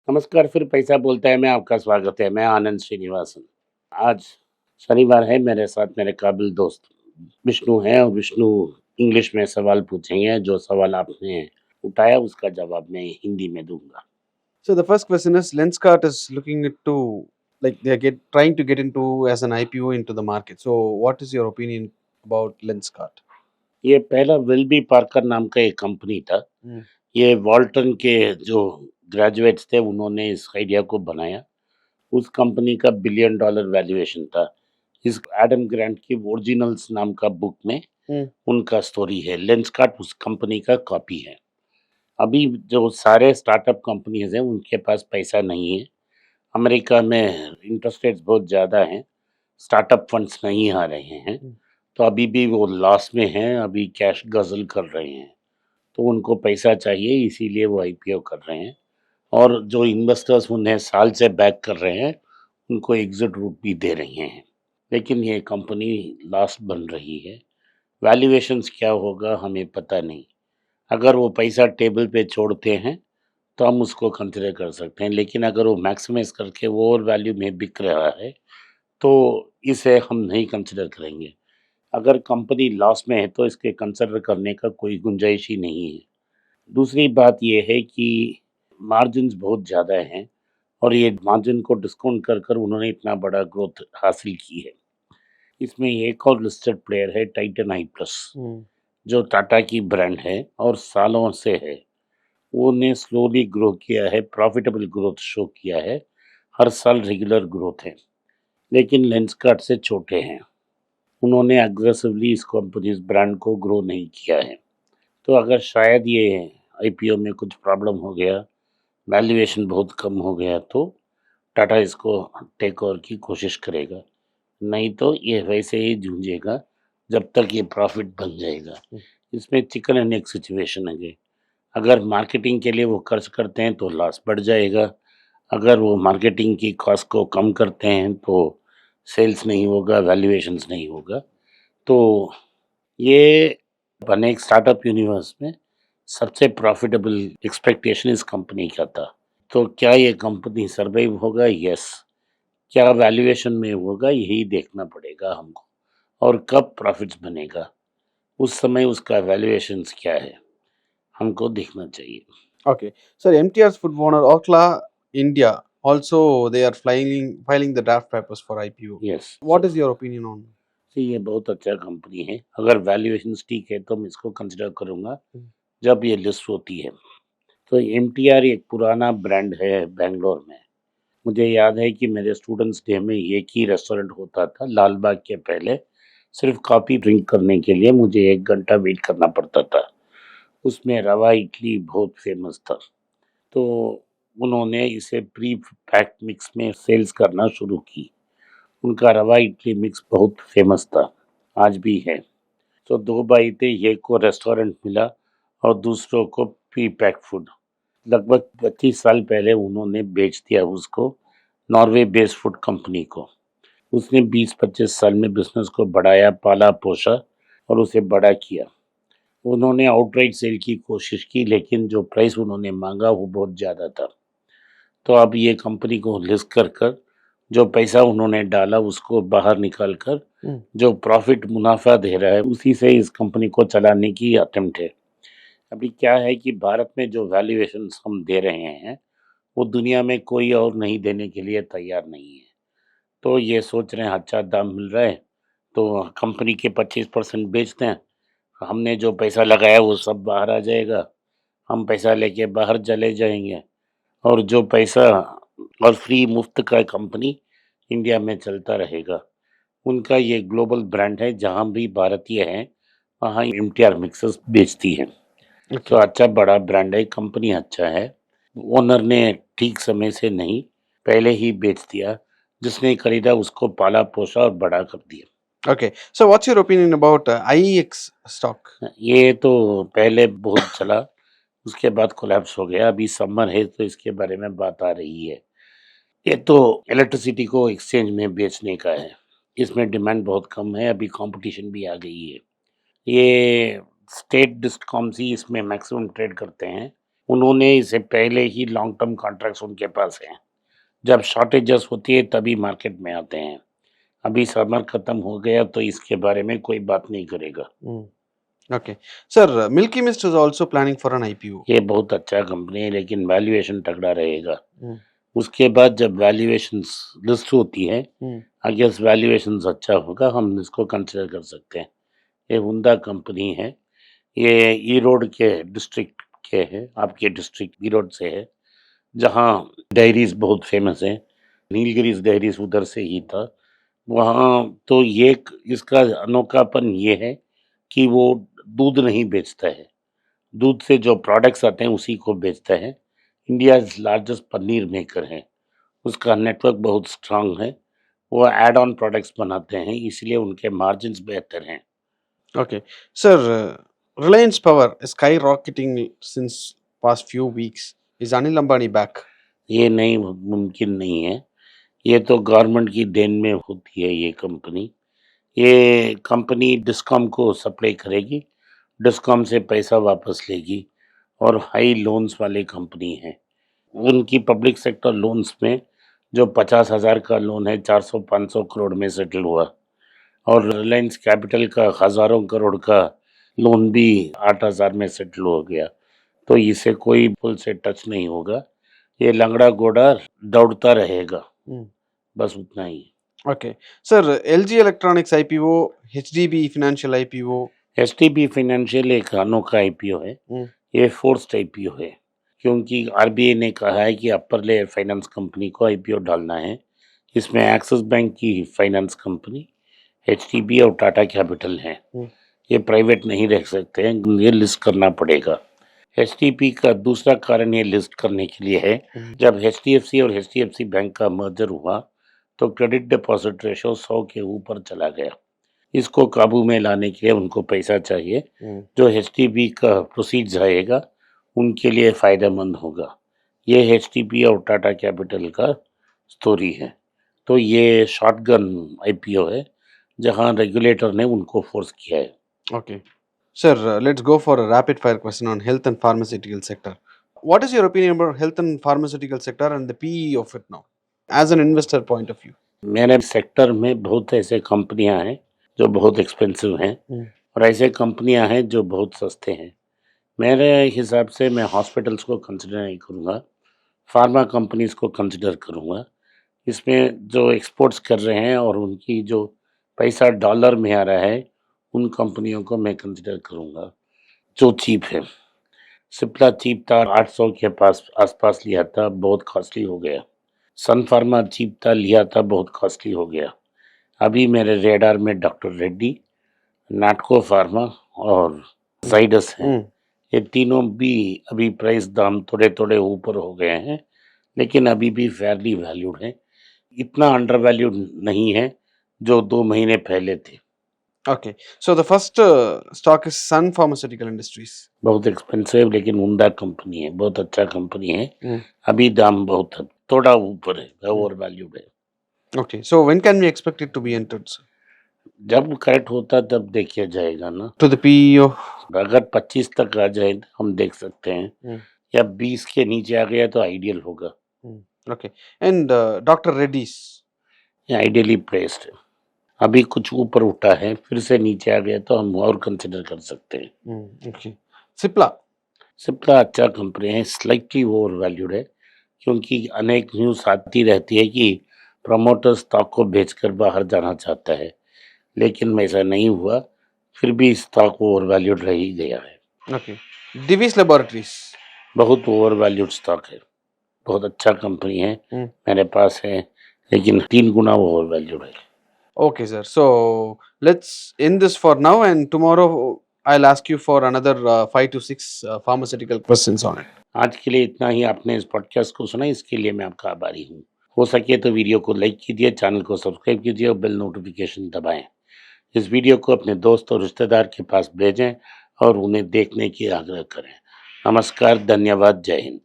नमस्कार, फिर पैसा बोलता है में आपका स्वागत है। मैं आनंद श्रीनिवासन। आज शनिवार है, मेरे साथ मेरे काबिल दोस्त विष्णु हैं और विष्णु इंग्लिश में सवाल पूछेंगे। जो सवाल आपने उठाया उसका जवाब मैं हिंदी में दूँगा। So the first question is Lenskart is looking into like they're get trying to get into as an IPO into the market. So what is your opinion about Lenskart? ये पहला विल्बी पार्कर नाम का एक कंपनी था। Mm. ये वॉल्टन के जो graduates थे उन्होंने इस आइडिया को बनाया। उस कंपनी का बिलियन डॉलर वैल्यूएशन था। इस एडम ग्रांट की ओरिजिनल्स नाम का बुक में Mm. उनका स्टोरी है। लेंसकार्ट उस कंपनी का कॉपी है। अभी जो सारे स्टार्टअप कंपनीज़ हैं, उनके पास पैसा नहीं है। अमेरिका में इंटरेस्ट रेट्स बहुत ज़्यादा हैं, स्टार्टअप फंड्स नहीं आ रहे हैं, Mm. तो अभी भी वो लॉस में हैं, अभी कैश गज़ल कर रहे हैं। तो उनको पैसा चाहिए, इसीलिए वो आईपीओ कर रहे हैं और जो इन्वेस्टर्स उन्हें साल से बैक कर रहे हैं, उनको एग्ज़िट रूट भी दे रहे हैं। लेकिन ये कंपनी लॉस बन रही है। वैल्यूएशंस क्या होगा हमें पता नहीं। अगर वो पैसा टेबल पे छोड़ते हैं तो हम उसको कंसिडर कर सकते हैं, लेकिन अगर वो मैक्सिमाइज करके ओवर वैल्यू में बिक रहा है तो इसे हम नहीं कंसिडर करेंगे। अगर कंपनी लॉस में है तो इसके कंसिडर करने का कोई गुंजाइश ही नहीं है। दूसरी बात ये है कि मार्जिन्स बहुत ज़्यादा हैं और ये मार्जिन को डिस्काउंट कर कर उन्होंने इतना बड़ा ग्रोथ हासिल की है। इसमें एक और लिस्टेड प्लेयर है टाइटन आई प्लस, Mm. जो टाटा की ब्रांड है और सालों से है। उन्हें स्लोली ग्रो किया है, प्रॉफिटेबल ग्रोथ शो किया है, हर साल रेगुलर ग्रोथ है, लेकिन लेंसकार्ट से छोटे हैं। उन्होंने एग्रेसिवली इस कंपनी इस ब्रांड को ग्रो नहीं किया है। तो अगर शायद ये आईपीओ में कुछ प्रॉब्लम हो गया, वैल्यूएशन बहुत कम हो गया तो टाटा इसको टेक ओवर की कोशिश करेगा, नहीं तो ये वैसे ही जूझेगा जब तक ये प्रॉफिट बन जाएगा। Mm. इसमें चिकन एंड एग सिचुएशन है। अगर मार्केटिंग के लिए वो खर्च करते हैं तो लॉस बढ़ जाएगा, अगर वो मार्केटिंग की कॉस्ट को कम करते हैं तो सेल्स नहीं होगा, वैल्यूएशंस नहीं होगा। तो ये बने एक स्टार्टअप यूनिवर्स में सबसे प्रॉफिटेबल एक्सपेक्टेशन इस कंपनी का था। तो क्या ये कंपनी सर्वाइव होगा? यस। क्या वैल्यूएशन में होगा? यही देखना पड़ेगा हमको। और कब प्रॉफिट्स बनेगा, उस समय उसका वैल्यूएशंस क्या है, हमको देखना चाहिए। Okay. So MTR's food owner Okla India also they are filing the draft papers for IPO. Yes. What is your opinion on? जी, ये बहुत अच्छा कंपनी है। अगर वैल्यूएशंस ठीक है तो मैं इसको कंसिडर करूँगा Mm. जब ये लिस्ट होती है। तो एमटीआर एक पुराना ब्रांड है बैंगलोर में। मुझे याद है कि मेरे स्टूडेंट्स डे में एक ही रेस्टोरेंट होता था लाल बाग के पहले। सिर्फ़ कॉफ़ी ड्रिंक करने के लिए मुझे 1 घंटा वेट करना पड़ता था। उसमें रवा इडली बहुत फ़ेमस था। तो उन्होंने इसे प्री पैक्ड मिक्स में सेल्स करना शुरू की। उनका रवा इडली मिक्स बहुत फ़ेमस था, आज भी है। तो 2 भाई थे, एक को रेस्टोरेंट मिला और दूसरों को प्री पैक्ड फूड। लगभग 25 साल पहले उन्होंने बेच दिया उसको नॉर्वे बेस्ड फूड कंपनी को। उसने 20-25 साल में बिज़नेस को बढ़ाया, पाला-पोसा और उसे बड़ा किया। उन्होंने आउटराइट सेल की कोशिश की, लेकिन जो प्राइस उन्होंने माँगा वो बहुत ज़्यादा था। तो अब ये कंपनी को लिस्ट कर कर जो पैसा उन्होंने डाला उसको बाहर निकाल कर Mm. जो प्रॉफ़िट मुनाफ़ा दे रहा है, उसी से इस कंपनी को चलाने की अटेम्प्ट है। अभी क्या है कि भारत में जो वैल्यूएशंस हम दे रहे हैं, वो दुनिया में कोई और नहीं देने के लिए तैयार नहीं है। तो ये सोच रहे हैं अच्छा दाम मिल रहा है, तो कंपनी के 25% बेच दें, हमने जो पैसा लगाया वो सब बाहर आ जाएगा, हम पैसा लेके बाहर चले जाएँगे और जो पैसा और फ्री मुफ्त का कंपनी इंडिया में चलता रहेगा। उनका ये ग्लोबल ब्रांड है, जहाँ भी भारतीय हैं, वहाँ एमटीआर मिक्सेस बेचती है। तो Okay. अच्छा बड़ा ब्रांड है, कंपनी अच्छा है। ओनर ने ठीक समय से नहीं, पहले ही बेच दिया। जिसने खरीदा उसको पाला-पोसा और बड़ा कर दिया। Okay. So what's your opinion about IEX stock? ये तो पहले बहुत चला, उसके बाद कोलैप्स हो गया। अभी समर है तो इसके बारे में बात आ रही है। ये तो इलेक्ट्रिसिटी को एक्सचेंज में बेचने का है। इसमें डिमांड बहुत कम है, अभी कॉम्पिटिशन भी आ गई है। ये स्टेट डिस्कॉम्स ही इसमें मैक्सिमम ट्रेड करते हैं। उन्होंने इससे पहले ही लॉन्ग टर्म कॉन्ट्रैक्ट्स उनके पास हैं। जब शॉर्टेजेस होती है तभी मार्केट में आते हैं। अभी समर खत्म हो गया तो इसके बारे में कोई बात नहीं करेगा। Okay. Sir, Milky Mist is also planning for an IPO. ये बहुत अच्छा कंपनी है लेकिन वैल्यूएशन तगड़ा रहेगा। Hmm. उसके बाद जब वैल्यूएशंस लिस्ट होती है, Hmm. आई गेस वैल्यूएशंस अच्छा होगा, हम इसको कंसिडर कर सकते हैं। ये उम्दा कंपनी है। ये ईरोड के डिस्ट्रिक्ट के है, आपके डिस्ट्रिक्ट ईरोड से है, जहाँ डेयरीज बहुत फेमस हैं। नीलगिरीज डेयरीज उधर से ही था। वहाँ तो ये इसका अनोखापन ये है कि वो दूध नहीं बेचता है, दूध से जो प्रोडक्ट्स आते हैं उसी को बेचता है। इंडिया लार्जेस्ट पनीर मेकर है। उसका नेटवर्क बहुत स्ट्रांग है। वो ऐड ऑन प्रोडक्ट्स बनाते हैं, इसलिए उनके मार्जिन्स बेहतर हैं। Okay. Sir, Reliance Power is skyrocketing since past few weeks. Is Anil Ambani back? ये नहीं, मुमकिन नहीं है। ये तो गवर्नमेंट की देन में होती है ये कंपनी। ये कंपनी डिस्कॉम को सप्लाई करेगी, डिस्कॉम से पैसा वापस लेगी और हाई लोन्स वाली कंपनी है। उनकी पब्लिक सेक्टर लोन्स में जो 50,000 का लोन है 400-500 करोड़ में सेटल हुआ, और रिलायंस कैपिटल का हज़ारों करोड़ का लोन भी 8,000 में सेटल हो गया। तो इसे कोई पुल से टच नहीं होगा। ये लंगड़ा घोड़ा दौड़ता रहेगा, Hmm. बस उतना ही। Okay. Sir, LG Electronics IPO, HDB Financial IPO. STB financial एक अनोखा आईपीओ है। Hmm. ये फोर्स्ड आईपीओ है क्योंकि आरबीआई ने कहा है कि अपर लेयर फाइनेंस कंपनी को आईपीओ डालना है। इसमें एक्सिस बैंक की फाइनेंस कंपनी, एचटीबी और टाटा कैपिटल है। Hmm. ये प्राइवेट नहीं रह सकते हैं, ये लिस्ट करना पड़ेगा। एचटीपी का दूसरा कारण ये लिस्ट करने के लिए है, Hmm. जब एचडीएफसी और एचडीएफसी बैंक का मर्जर हुआ तो क्रेडिट डिपॉजिट रेशो 100 के ऊपर चला गया। इसको काबू में लाने के लिए उनको पैसा चाहिए। Hmm. जो एचटीबी का प्रोसीड्स आएगा उनके लिए फ़ायदेमंद होगा। ये एचटीबी और टाटा कैपिटल का स्टोरी है। तो ये शॉटगन आईपीओ है जहां रेगुलेटर ने उनको फोर्स किया है। Okay. Sir, let's go for a rapid fire question on health and pharmaceutical sector. What is your opinion about health and pharmaceutical sector and the PE of it now, as an investor point of view? मेरे sector में बहुत ऐसे कंपनियां हैं जो बहुत expensive हैं Hmm. और ऐसे कंपनियां हैं जो बहुत सस्ते हैं। मेरे हिसाब से मैं हॉस्पिटल्स को कंसिडर नहीं करूँगा, फार्मा कंपनीज को कंसिडर करूँगा। इसमें जो एक्सपोर्ट्स कर रहे हैं और उनकी जो पैसा डॉलर में आ रहा है, उन कंपनियों को मैं कंसिडर करूँगा जो चीप है। सिप्ला चीप था, 800 के पास आसपास लिया था, बहुत कॉस्टली हो गया। सन फार्मा चीप था, लिया था, बहुत कॉस्टली हो गया। अभी मेरे रेडार में डॉक्टर रेड्डी, नाटको फार्मा और जाइडस हैं। Hmm. ये तीनों भी अभी प्राइस दाम थोड़े-थोड़े ऊपर हो गए हैं, लेकिन अभी भी फेयरली वैल्यूड हैं। इतना अंडर वैल्यूड नहीं है जो 2 महीने पहले थे। Okay. So the first stock is Sun Pharmaceutical Industries. बहुत एक्सपेंसिव लेकिन उम्दा कंपनी है, बहुत अच्छा कंपनी है। Hmm. अभी दाम बहुत थोड़ा ऊपर है, ओवर वैल्यूड है। Okay. So when can we expect it to be entered, sir? जब करेक्ट होता तब देखा जाएगा ना। To the PE of. अगर 25 तक आ जाए तो हम देख सकते हैं, Hmm. या 20 के नीचे आ गया तो आइडियल होगा। Hmm. Okay. And Dr. Reddy's. ये आइडियली प्लेस्ड है। अभी कुछ ऊपर उठा है, फिर से नीचे आ गया तो हम और कंसिडर कर सकते हैं। Hmm. Okay. Cipla. सिप्ला अच्छा कंपनी है, स्लाइटली ओवर वैल्यूड है क्योंकि अनेक न्यूज़ आती रहती है कि प्रमोटर स्टॉक को बेचकर बाहर जाना चाहता है, लेकिन ऐसा नहीं हुआ, फिर भी स्टॉक ओवर वैल्यूड रह ही गया है। Okay. Divi's Laboratories. बहुत ओवर वैल्यूड स्टॉक है, बहुत अच्छा कंपनी है, Hmm. मेरे पास है, लेकिन 3 गुना ओवर वैल्यूड है। Okay, sir. So let's end this for now, and tomorrow I'll ask you for another 5 to 6 pharmaceutical questions on it. आज के लिए इतना ही। आपने इस पॉडकास्ट को सुना, इसके लिए मैं आपका आभारी हूँ। हो सके तो वीडियो को लाइक कीजिए, चैनल को सब्सक्राइब कीजिए और बेल नोटिफिकेशन दबाएं। इस वीडियो को अपने दोस्त और रिश्तेदार के पास भेजें और उन्हें देखने की आग्रह करें। नमस्कार, धन्यवाद, जय हिंद।